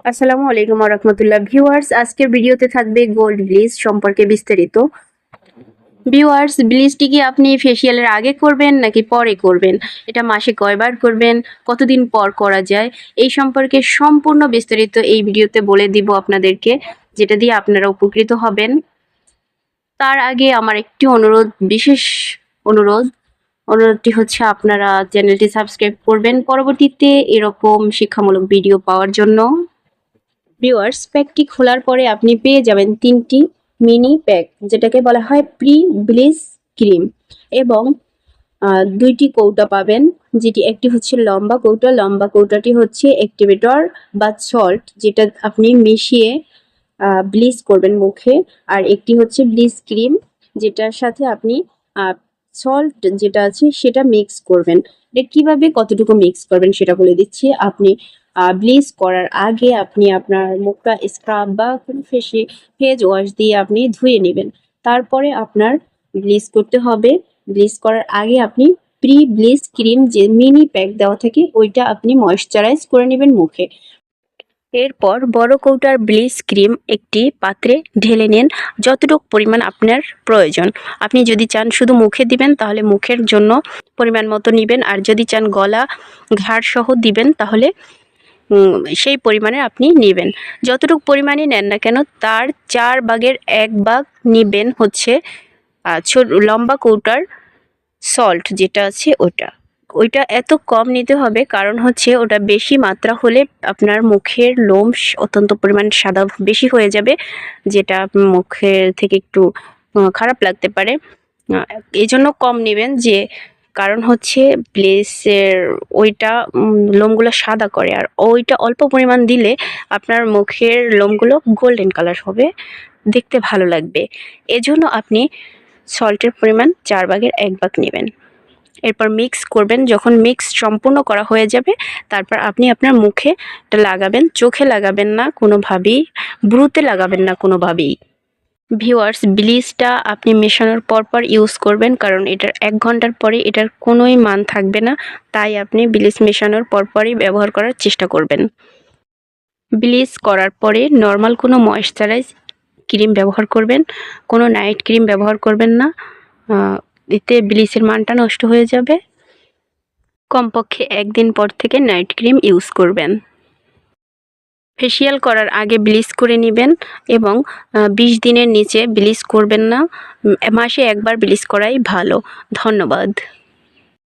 আসসালামু আলাইকুম ওয়া রাহমাতুল্লাহ। ভিউয়ার্স, আজকের ভিডিওতে থাকবে গোল্ড ব্লিচ সম্পর্কে বিস্তারিত। ভিউয়ার্স, ব্লিচটি কি আপনি ফেসিয়ালের আগে করবেন নাকি পরে করবেন? এটা মাসে কয়বার করবেন? কতদিন পর করা যায়? এই সম্পর্কে সম্পূর্ণ বিস্তারিত এই ভিডিওতে বলে দিব আপনাদেরকে, যেটা দিয়ে আপনারা উপকৃত হবেন। তার আগে আমার একটি বিশেষ অনুরোধ। অনুরোধটি হচ্ছে আপনারা চ্যানেলটি সাবস্ক্রাইব করবেন পরবর্তীতে এরকম শিক্ষামূলক ভিডিও পাওয়ার জন্য। ভিউয়ার্স, প্যাকটি খোলার পরে আপনি পেয়ে যাবেন 3টি মিনি প্যাক, যেটাকে বলা হয় প্রি ব্লিচ ক্রিম, এবং 2টি কৌটা পাবেন, যেটি একটি হচ্ছে লম্বা কৌটা। লম্বা কৌটাটি হচ্ছে অ্যাক্টিভেটর বা সল্ট, যেটা আপনি মিশিয়ে ব্লিচ করবেন মুখে। আর একটি হচ্ছে ব্লিচ ক্রিম, যেটার সাথে আপনি সল্ট যেটা আছে সেটা মিক্স করবেন। এটা কিভাবে কতটুকু মিক্স করবেন সেটা বলে দিচ্ছি। আপনি ব্লিচ করার আগে আপনি আপনার মুখটা স্ক্রাব বা কোনো ফেস ওয়াশ দিয়ে আপনি ধুয়ে নেবেন। তারপরে আপনার ব্লিচ করতে হবে। ব্লিচ করার আগে আপনি প্রি ব্লিচ ক্রিম যে মিনি প্যাক দেওয়া থাকে ওইটা আপনি ময়েশ্চারাইজ করে নেবেন মুখে। এরপর বড় কৌটার ব্লিচ ক্রিম একটি পাত্রে ঢেলে নিন, যতটুকু পরিমাণ আপনার প্রয়োজন। আপনি যদি চান শুধু মুখে দিবেন তাহলে মুখের জন্য পরিমাণ মতো নেবেন, আর যদি চান গলা ঘাড় সহ দিবেন তাহলে সেই পরিমাণে আপনি নেবেন। যতটুকু পরিমাণে নেন না কেন তার 4 ভাগের 1 ভাগ নেবেন হচ্ছে লম্বা কৌটার সল্ট যেটা আছে ওইটা এত কম নিতে হবে, কারণ হচ্ছে ওটা বেশি মাত্রা হলে আপনার মুখের লোম অত্যন্ত পরিমাণ সাদা বেশি হয়ে যাবে, যেটা মুখের থেকে একটু খারাপ লাগতে পারে। এই জন্য কম নেবেন, যে কারণ হচ্ছে ব্লিচের ওইটা লোমগুলো সাদা করে, আর ওইটা অল্প পরিমাণ দিলে আপনার মুখের লোমগুলো গোল্ডেন কালার হবে, দেখতে ভালো লাগবে। এজন্য আপনি সল্টের পরিমাণ 4 ভাগের 1 ভাগ নেবেন। এরপর মিক্স করবেন। যখন মিক্স সম্পূর্ণ করা হয়ে যাবে তারপর আপনি আপনার মুখে এটা লাগাবেন। চোখে লাগাবেন না কোনোভাবেই, ভ্রুতে লাগাবেন না কোনোভাবেই। ভিউয়ার্স, ব্লিচটা আপনি মেশানোর পর ইউজ করবেন, কারণ এটার 1 ঘন্টার পরে এটার কোনোই মান থাকবে না। তাই আপনি ব্লিচ মেশানোর পরই ব্যবহার করার চেষ্টা করবেন। ব্লিচ করার পরে নর্মাল কোনো ময়েশ্চারাইজ ক্রিম ব্যবহার করবেন, কোনো নাইট ক্রিম ব্যবহার করবেন না। এতে ব্লিচের মানটা নষ্ট হয়ে যাবে। কমপক্ষে 1 দিন পর থেকে নাইট ক্রিম ইউজ করবেন। ফেসিয়াল করার আগে ব্লিচ করে নেবেন, এবং 20 দিনের নিচে ব্লিচ করবেন না। মাসে একবার ব্লিচ করাই ভালো। ধন্যবাদ।